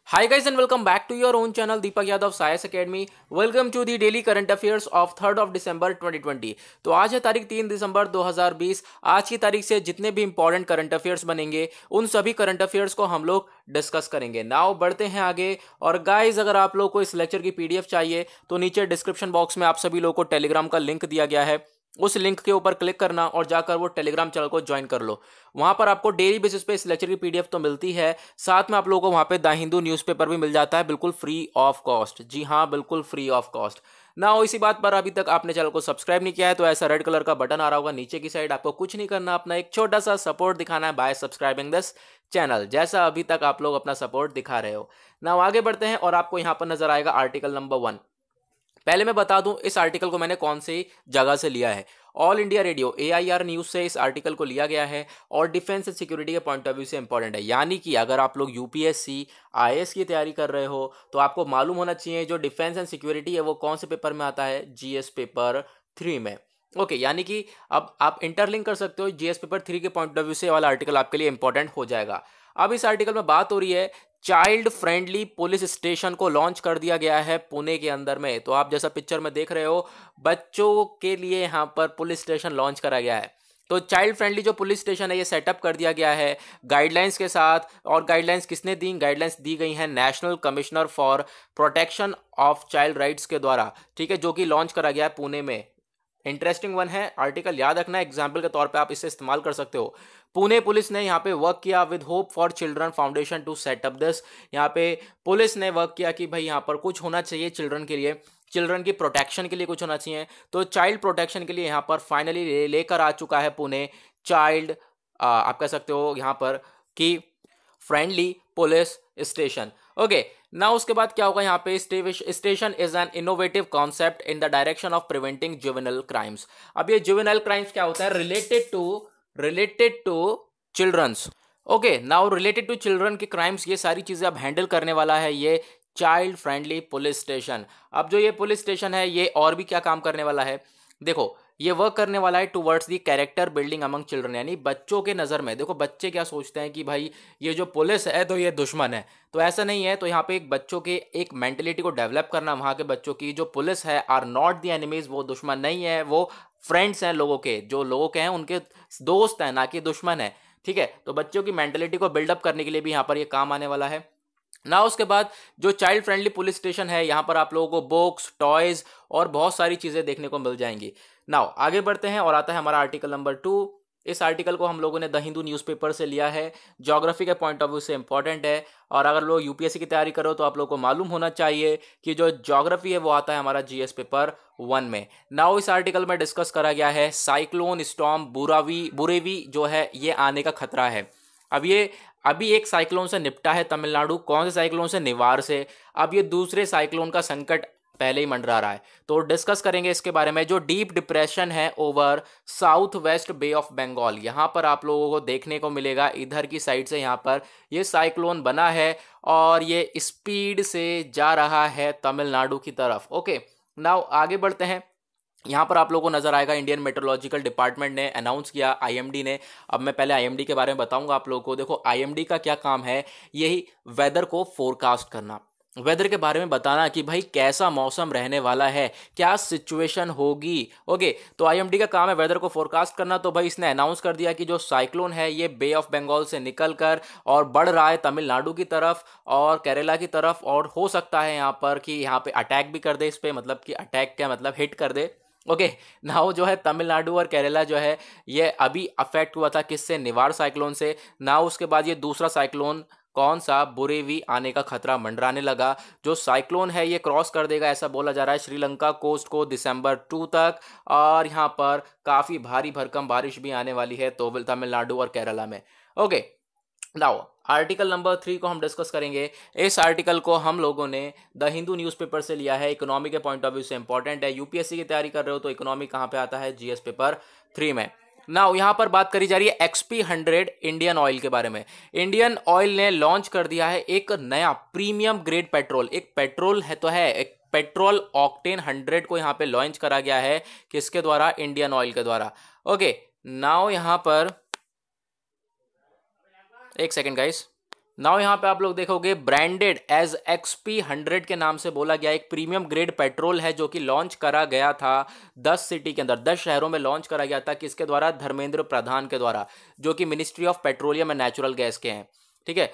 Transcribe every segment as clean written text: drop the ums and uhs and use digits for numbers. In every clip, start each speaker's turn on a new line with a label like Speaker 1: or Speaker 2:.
Speaker 1: Hi guys and welcome back to your own channel Deepak Yadav Science Academy. Welcome to the daily current affairs of 3rd of December 2020. तो आज है तारीख 3 दिसंबर 2020। आज की तारीख से जितने भी इंपॉर्टेंट करंट अफेयर्स बनेंगे उन सभी करंट अफेयर्स को हम लोग डिस्कस करेंगे। नाउ बढ़ते हैं आगे। और गाइज अगर आप लोग को इस लेक्चर की पीडीएफ चाहिए तो नीचे डिस्क्रिप्शन बॉक्स में आप सभी लोगों को टेलीग्राम का लिंक दिया गया है, उस लिंक के ऊपर क्लिक करना और जाकर वो टेलीग्राम चैनल को ज्वाइन कर लो। वहां पर आपको डेली बेसिस पे इस लेक्चर की पीडीएफ तो मिलती है, साथ में आप लोगों को वहां पे द हिंदू न्यूज़पेपर भी मिल जाता है, बिल्कुल फ्री ऑफ कॉस्ट। जी हाँ, बिल्कुल फ्री ऑफ कॉस्ट। ना हो इसी बात पर अभी तक आपने चैनल को सब्सक्राइब नहीं किया है तो ऐसा रेड कलर का बटन आ रहा होगा नीचे की साइड, आपको कुछ नहीं करना, अपना एक छोटा सा सपोर्ट दिखाना है बाय सब्सक्राइबिंग दिस चैनल, जैसा अभी तक आप लोग अपना सपोर्ट दिखा रहे हो। ना आगे बढ़ते हैं और आपको यहां पर नजर आएगा आर्टिकल नंबर 1। पहले मैं बता दूं इस आर्टिकल को मैंने कौन सी जगह से लिया है। All India radio AIR news से इस आर्टिकल को लिया गया है और डिफेंस एंड सिक्योरिटी के पॉइंट ऑफ व्यू से इंपॉर्टेंट है। यानी कि अगर आप लोग UPSC IAS की तैयारी कर रहे हो तो आपको मालूम होना चाहिए जो डिफेंस एंड सिक्योरिटी है वो कौन से पेपर में आता है, GS पेपर 3 में। ओके, यानी कि अब आप इंटरलिंक कर सकते हो, GS पेपर 3 के पॉइंट ऑफ व्यू से वाला आर्टिकल आपके लिए इंपॉर्टेंट हो जाएगा। अब इस आर्टिकल में बात हो रही है चाइल्ड फ्रेंडली पुलिस स्टेशन को लॉन्च कर दिया गया है पुणे के अंदर में। तो आप जैसा पिक्चर में देख रहे हो बच्चों के लिए यहाँ पर पुलिस स्टेशन लॉन्च करा गया है। तो चाइल्ड फ्रेंडली जो पुलिस स्टेशन है ये सेटअप कर दिया गया है गाइडलाइंस के साथ। और गाइडलाइंस किसने दी? गाइडलाइंस दी गई है national commissioner for protection of child rights के द्वारा, ठीक है, जो कि लॉन्च करा गया है पुणे में। इंटरेस्टिंग वन है आर्टिकल, याद रखना, एग्जाम्पल के तौर पे आप इसे इस्तेमाल कर सकते हो। पुणे पुलिस ने यहाँ पे वर्क किया with Hope for Children Foundation to set up this. यहाँ पे पुलिस ने वर्क किया कि भाई यहाँ पर कुछ होना चाहिए चिल्ड्रन के लिए, चिल्ड्रन की प्रोटेक्शन के लिए कुछ होना चाहिए। तो चाइल्ड प्रोटेक्शन के लिए यहाँ पर फाइनली लेकर आ चुका है पुणे चाइल्ड, आप कह सकते हो यहाँ पर कि फ्रेंडली पुलिस स्टेशन। ओके, ना उसके बाद क्या होगा यहाँ पे, station is an innovative concept in the direction of preventing juvenile crimes. अब ये जुवेनाइल क्राइम्स क्या होता है? Related to childrens. Okay, now related to children के क्राइम्स, ये सारी चीजें अब हैंडल करने वाला है ये चाइल्ड फ्रेंडली पुलिस स्टेशन। अब जो ये पुलिस स्टेशन है ये और भी क्या काम करने वाला है, देखो ये वर्क करने वाला है towards the character building among children. यानी बच्चों के नज़र में, देखो बच्चे क्या सोचते हैं कि भाई ये जो पुलिस है तो ये दुश्मन है, तो ऐसा नहीं है। तो यहाँ पे एक बच्चों के एक मेंटेलिटी को डेवलप करना, वहाँ के बच्चों की जो पुलिस है आर नॉट दी एनिमीज, वो दुश्मन नहीं है, वो फ्रेंड्स हैं लोगों के, जो लोगों के हैं उनके दोस्त हैं, ना कि दुश्मन है, ठीक है। तो बच्चों की मेंटेलिटी को बिल्डअप करने के लिए भी यहाँ पर ये काम आने वाला है ना। उसके बाद जो चाइल्ड फ्रेंडली पुलिस स्टेशन है यहाँ पर आप लोगों को बुक्स, टॉयज और बहुत सारी चीजें देखने को मिल जाएंगी। नाउ आगे बढ़ते हैं और आता है हमारा आर्टिकल नंबर 2। इस आर्टिकल को हम लोगों ने द हिंदू न्यूज़पेपर से लिया है, ज्योग्राफी के पॉइंट ऑफ व्यू से इंपॉर्टेंट है। और अगर लोग UPSC की तैयारी करो तो आप लोग को मालूम होना चाहिए कि जो ज्योग्राफी है वो आता है हमारा GS पेपर 1 में। नाउ इस आर्टिकल में डिस्कस करा गया है साइक्लोन स्टॉर्म बुरेवी जो है ये आने का खतरा है। अब ये अभी एक साइक्लोन से निपटा है तमिलनाडु, कौन से साइक्लोन से? निवार से। अब ये दूसरे साइक्लोन का संकट पहले ही मंडरा रहा है, तो डिस्कस करेंगे इसके बारे में। जो डीप डिप्रेशन है over south west bay of Bengal, यहाँ पर आप लोगों को देखने को मिलेगा इधर की साइड से यहाँ पर ये साइक्लोन बना है और ये स्पीड से जा रहा है तमिलनाडु की तरफ। ओके, नाउ आगे बढ़ते हैं। यहाँ पर आप लोगों को नजर आएगा इंडियन मेट्रोलॉजिकल डिपार्टमेंट ने अनाउंस किया, IMD ने। अब मैं पहले IMD के बारे में बताऊंगा आप लोगों को। देखो IMD का क्या काम है, यही वेदर को फोरकास्ट करना, वेदर के बारे में बताना कि भाई कैसा मौसम रहने वाला है, क्या सिचुएशन होगी। ओके, तो IMD का काम है वेदर को फोरकास्ट करना। तो भाई इसने अनाउंस कर दिया कि जो साइक्लोन है ये बे ऑफ बंगाल से निकलकर और बढ़ रहा है तमिलनाडु की तरफ और केरला की तरफ, और हो सकता है यहाँ पर कि यहाँ पे अटैक भी कर दे इस पे, मतलब कि अटैक क्या मतलब, हिट कर दे। ओके, नाउ जो है तमिलनाडु और केरला जो है ये अभी अफेक्ट हुआ था किससे? निवार साइक्लोन से। नाउ उसके बाद ये दूसरा साइक्लोन कौन सा? बुरेवी आने का खतरा मंडराने लगा। जो साइक्लोन है ये क्रॉस कर देगा, ऐसा बोला जा रहा है, श्रीलंका कोस्ट को दिसंबर 2 तक, और यहाँ पर काफी भारी भरकम बारिश भी आने वाली है तो तमिलनाडु और केरला में। ओके, नाउ आर्टिकल नंबर 3 को हम डिस्कस करेंगे। इस आर्टिकल को हम लोगों ने द हिंदू न्यूज़पेपर से लिया है, इकोनॉमी के पॉइंट ऑफ व्यू से इंपॉर्टेंट है। UPSC की तैयारी कर रहे हो तो इकोनॉमी कहाँ पे आता है? GS पेपर 3 में। नाउ यहाँ पर बात करी जा रही है XP100 इंडियन ऑयल के बारे में। इंडियन ऑयल ने लॉन्च कर दिया है एक नया प्रीमियम ग्रेड पेट्रोल, एक पेट्रोल है तो है, एक पेट्रोल ऑक्टेन 100 को यहाँ पे लॉन्च करा गया है, किसके द्वारा? इंडियन ऑयल के द्वारा। ओके, नाउ यहाँ पर एक सेकेंड गाइस, नाउ यहाँ पे आप लोग देखोगे ब्रांडेड एज XP100 के नाम से बोला गया एक प्रीमियम ग्रेड पेट्रोल है जो कि लॉन्च करा गया था 10 सिटी के अंदर, 10 शहरों में लॉन्च करा गया था। किसके द्वारा? धर्मेंद्र प्रधान के द्वारा, जो कि ministry of petroleum and natural gas के हैं। ठीक है,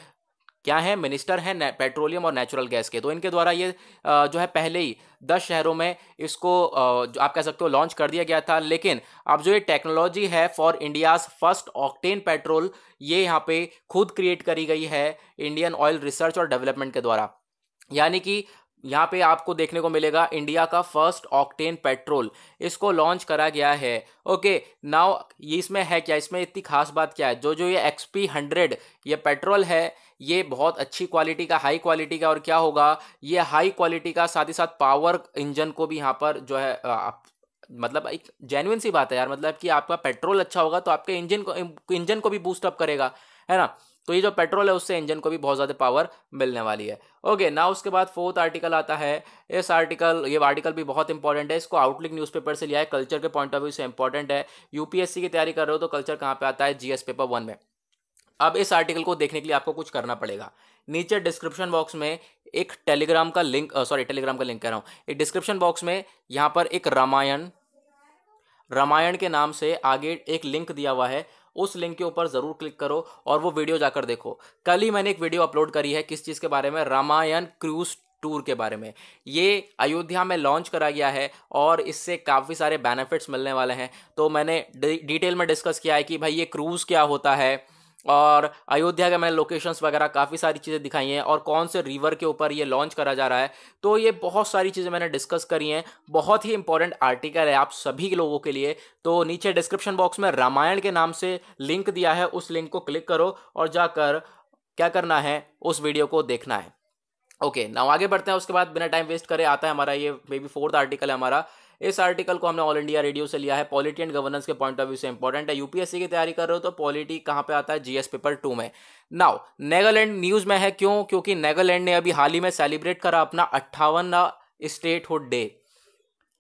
Speaker 1: क्या है? मिनिस्टर हैं पेट्रोलियम और नेचुरल गैस के। तो इनके द्वारा ये जो है पहले ही 10 शहरों में इसको जो आप कह सकते हो लॉन्च कर दिया गया था। लेकिन अब जो ये टेक्नोलॉजी है for India's first octane petrol, ये यहाँ पे खुद क्रिएट करी गई है इंडियन ऑयल रिसर्च और डेवलपमेंट के द्वारा। यानी कि यहाँ पे आपको देखने को मिलेगा इंडिया का फर्स्ट ऑक्टेन पेट्रोल, इसको लॉन्च करा गया है। ओके, नाउ ये इसमें है क्या? इसमें इतनी खास बात क्या है? जो ये XP100 ये पेट्रोल है, ये बहुत अच्छी क्वालिटी का, हाई क्वालिटी का। और क्या होगा? ये हाई क्वालिटी का साथ ही साथ पावर इंजन को भी यहाँ पर जो है मतलब एक जेन्युइन सी बात है यार, मतलब कि आपका पेट्रोल अच्छा होगा तो आपके इंजन को भी बूस्ट अप करेगा, है ना। तो ये जो पेट्रोल है उससे इंजन को भी बहुत ज़्यादा पावर मिलने वाली है। ओके, ना उसके बाद 4th आर्टिकल आता है। ये आर्टिकल भी बहुत इंपॉर्टेंट है। इसको आउटलुक न्यूज़पेपर से लिया है, कल्चर के पॉइंट ऑफ व्यू से इंपॉर्टेंट है। यूपीएससी की तैयारी कर रहे हो तो कल्चर कहाँ पे आता है? GS पेपर 1 में। अब इस आर्टिकल को देखने के लिए आपको कुछ करना पड़ेगा। नीचे डिस्क्रिप्शन बॉक्स में एक टेलीग्राम का लिंक कह रहा हूँ, एक डिस्क्रिप्शन बॉक्स में यहाँ पर एक रामायण के नाम से आगे एक लिंक दिया हुआ है। उस लिंक के ऊपर जरूर क्लिक करो और वो वीडियो जाकर देखो। कल ही मैंने एक वीडियो अपलोड करी है, किस चीज़ के बारे में? रामायण क्रूज टूर के बारे में। ये अयोध्या में लॉन्च करा गया है और इससे काफ़ी सारे बेनिफिट्स मिलने वाले हैं। तो मैंने डिटेल में डिस्कस किया है कि भाई ये क्रूज़ क्या होता है, और अयोध्या के मैंने लोकेशंस वगैरह काफ़ी सारी चीज़ें दिखाई हैं, और कौन से रिवर के ऊपर ये लॉन्च करा जा रहा है। तो ये बहुत सारी चीज़ें मैंने डिस्कस करी हैं। बहुत ही इंपॉर्टेंट आर्टिकल है आप सभी लोगों के लिए। तो नीचे डिस्क्रिप्शन बॉक्स में रामायण के नाम से लिंक दिया है, उस लिंक को क्लिक करो और जाकर क्या करना है? उस वीडियो को देखना है। ओके, नाउ आगे बढ़ते हैं। उसके बाद बिना टाइम वेस्ट करे आता है हमारा ये मे बी 4th आर्टिकल है हमारा। इस आर्टिकल को हमने ऑल इंडिया रेडियो से लिया है, पॉलिटी एंड गवर्नेंस के पॉइंट ऑफ व्यू से इंपॉर्टेंट है। यूपीएससी की तैयारी कर रहे हो तो पॉलिटी कहाँ पे आता है? GS पेपर 2 में। नाउ नागालैंड न्यूज में है, क्यों? क्योंकि नागालैंड ने अभी हाल ही में सेलिब्रेट करा अपना 58वां स्टेटहुड डे।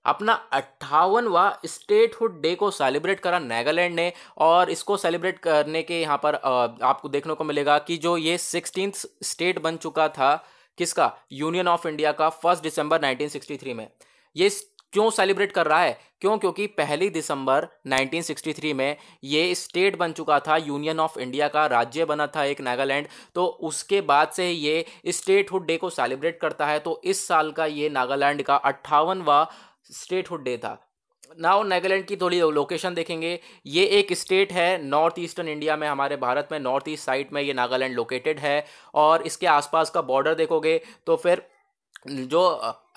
Speaker 1: अपना 58वां स्टेटहुड डे को सेलिब्रेट करा नागालैंड ने, और इसको सेलिब्रेट करने के यहाँ पर आपको देखने को मिलेगा कि जो ये 16th स्टेट बन चुका था, किसका? यूनियन ऑफ इंडिया का, 1 दिसंबर 1963 में। ये क्यों सेलिब्रेट कर रहा है? क्यों? क्योंकि 1 दिसंबर 1963 में ये स्टेट बन चुका था, यूनियन ऑफ इंडिया का राज्य बना था एक नागालैंड। तो उसके बाद से ये स्टेटहुड डे को सेलिब्रेट करता है। तो इस साल का ये नागालैंड का 58वां स्टेटहुड डे था। नाउ नागालैंड की थोड़ी लोकेशन देखेंगे। ये एक स्टेट है नॉर्थ ईस्टर्न इंडिया में, हमारे भारत में नॉर्थ ईस्ट साइड में ये नागालैंड लोकेटेड है। और इसके आसपास का बॉर्डर देखोगे तो फिर जो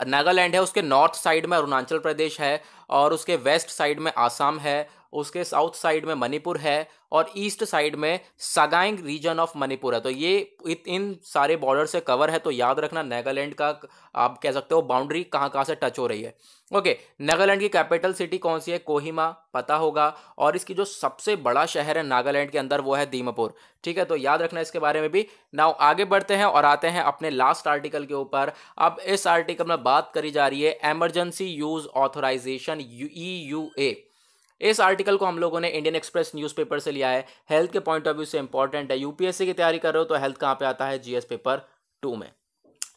Speaker 1: नागालैंड है उसके नॉर्थ साइड में अरुणाचल प्रदेश है, और उसके वेस्ट साइड में आसाम है, उसके साउथ साइड में मणिपुर है, और ईस्ट साइड में सगाइंग रीजन ऑफ मणिपुर है। तो ये इन सारे बॉर्डर से कवर है। तो याद रखना नागालैंड का आप कह सकते हो बाउंड्री कहाँ कहाँ से टच हो रही है। ओके, नागालैंड की कैपिटल सिटी कौन सी है? कोहिमा, पता होगा। और इसकी जो सबसे बड़ा शहर है नागालैंड के अंदर वो है दीमापुर। ठीक है, तो याद रखना इसके बारे में भी। नाउ आगे बढ़ते हैं और आते हैं अपने लास्ट आर्टिकल के ऊपर। अब इस आर्टिकल में बात करी जा रही है इमरजेंसी यूज ऑथराइजेशन, EUA। इस आर्टिकल को हम लोगों ने इंडियन एक्सप्रेस न्यूज़पेपर से लिया है, हेल्थ के पॉइंट ऑफ व्यू से इंपॉर्टेंट है। यूपीएससी की तैयारी कर रहे हो तो हेल्थ कहाँ पे आता है? GS पेपर 2 में।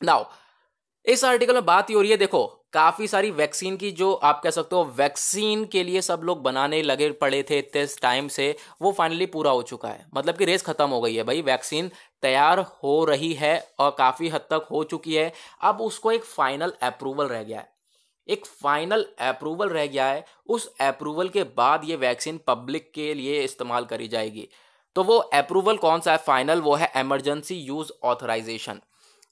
Speaker 1: नाउ इस आर्टिकल में बात ही हो रही है, देखो काफी सारी वैक्सीन की, जो आप कह सकते हो वैक्सीन के लिए सब लोग बनाने लगे पड़े थे इतने टाइम से, वो फाइनली पूरा हो चुका है। मतलब कि रेस खत्म हो गई है भाई, वैक्सीन तैयार हो रही है और काफी हद तक हो चुकी है। अब उसको एक फाइनल अप्रूवल रह गया है, एक फाइनल अप्रूवल रह गया है। उस अप्रूवल के बाद ये वैक्सीन पब्लिक के लिए इस्तेमाल करी जाएगी। तो वो अप्रूवल कौन सा है फाइनल? वो है इमरजेंसी यूज ऑथराइजेशन।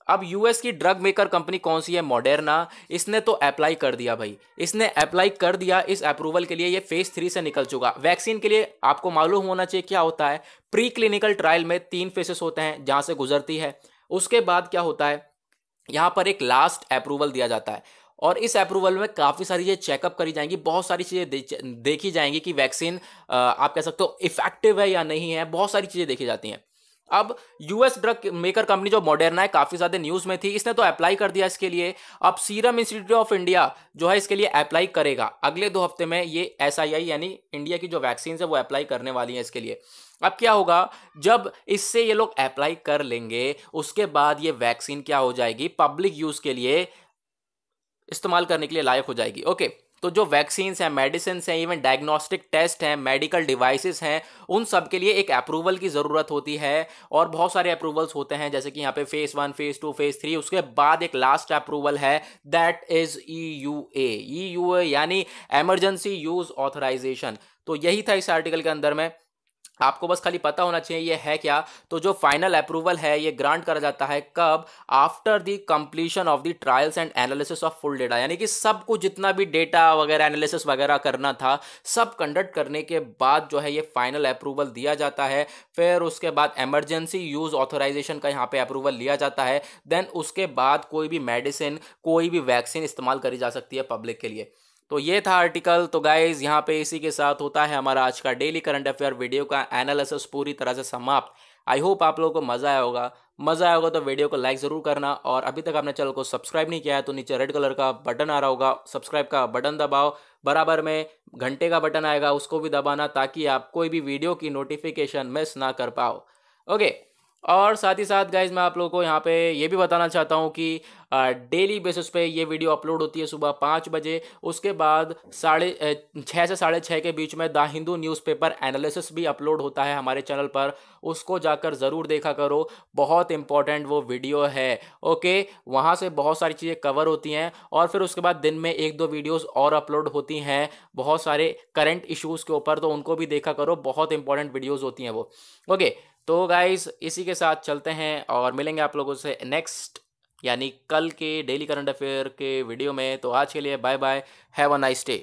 Speaker 1: अब यूएस की ड्रग मेकर कंपनी कौन सी है? मॉडर्ना। इसने तो अप्लाई कर दिया भाई, इसने अप्लाई कर दिया इस अप्रूवल के लिए। ये फेज 3 से निकल चुका। वैक्सीन के लिए आपको मालूम होना चाहिए क्या होता है। प्री क्लिनिकल ट्रायल में 3 फेसेस होते हैं जहां से गुजरती है। उसके बाद क्या होता है, यहां पर एक लास्ट अप्रूवल दिया जाता है, और इस अप्रूवल में काफ़ी सारी चीज़ें चेकअप करी जाएंगी, बहुत सारी चीज़ें देखी जाएंगी कि वैक्सीन आप कह सकते हो इफेक्टिव है या नहीं है। बहुत सारी चीज़ें देखी जाती हैं। अब यूएस ड्रग मेकर कंपनी जो मॉडर्ना है, काफी ज्यादा न्यूज में थी, इसने तो अप्लाई कर दिया इसके लिए। अब सीरम इंस्टीट्यूट ऑफ इंडिया जो है इसके लिए अप्लाई करेगा अगले 2 हफ्ते में। ये एसआईआई यानी इंडिया की जो वैक्सीन है वो अप्लाई करने वाली है इसके लिए। अब क्या होगा, जब इससे ये लोग अप्लाई कर लेंगे उसके बाद ये वैक्सीन क्या हो जाएगी, पब्लिक यूज के लिए इस्तेमाल करने के लिए लायक हो जाएगी। ओके, तो जो वैक्सीन्स हैं, मेडिसिन हैं, इवन डायग्नोस्टिक टेस्ट हैं, मेडिकल डिवाइसेस हैं, उन सब के लिए एक अप्रूवल की ज़रूरत होती है। और बहुत सारे अप्रूवल्स होते हैं, जैसे कि यहाँ पे फेज 1, फेज 2, फेज 3, उसके बाद एक लास्ट अप्रूवल है, दैट इज ईयूए यानी इमरजेंसी यूज ऑथराइजेशन। तो यही था इस आर्टिकल के अंदर में। आपको बस खाली पता होना चाहिए ये है क्या। तो जो फाइनल अप्रूवल है ये ग्रांट करा जाता है कब, after the completion of the trials and analysis of full data, यानी कि सब कुछ जितना भी डेटा वगैरह एनालिसिस वगैरह करना था सब कंडक्ट करने के बाद जो है ये फाइनल अप्रूवल दिया जाता है। फिर उसके बाद इमरजेंसी यूज ऑथराइजेशन का यहाँ पे अप्रूवल लिया जाता है। देन उसके बाद कोई भी मेडिसिन, कोई भी वैक्सीन इस्तेमाल करी जा सकती है पब्लिक के लिए। तो ये था आर्टिकल। तो गाइज यहाँ पे इसी के साथ होता है हमारा आज का डेली करंट अफेयर वीडियो का एनालिसिस पूरी तरह से समाप्त। आई होप आप लोगों को मज़ा आया होगा। मज़ा आया होगा तो वीडियो को लाइक ज़रूर करना, और अभी तक आपने चैनल को सब्सक्राइब नहीं किया है तो नीचे रेड कलर का बटन आ रहा होगा, सब्सक्राइब का बटन दबाओ, बराबर में घंटे का बटन आएगा उसको भी दबाना, ताकि आप कोई भी वीडियो की नोटिफिकेशन मिस ना कर पाओ। ओके, और साथ ही साथ गाइज मैं आप लोगों को यहाँ पे ये भी बताना चाहता हूँ कि डेली बेसिस पे ये वीडियो अपलोड होती है सुबह 5 बजे। उसके बाद 6 से 6:30 के बीच में द हिंदू न्यूज़पेपर एनालिसिस भी अपलोड होता है हमारे चैनल पर, उसको जाकर ज़रूर देखा करो, बहुत इंपॉर्टेंट वो वीडियो है। ओके, वहाँ से बहुत सारी चीज़ें कवर होती हैं, और फिर उसके बाद दिन में 1-2 वीडियोज़ और अपलोड होती हैं बहुत सारे करंट इश्यूज़ के ऊपर, तो उनको भी देखा करो, बहुत इंपॉर्टेंट वीडियोज़ होती हैं वो। ओके, तो गाइज इसी के साथ चलते हैं और मिलेंगे आप लोगों से नेक्स्ट यानी कल के डेली करंट अफेयर के वीडियो में। तो आज के लिए bye bye, have a nice day.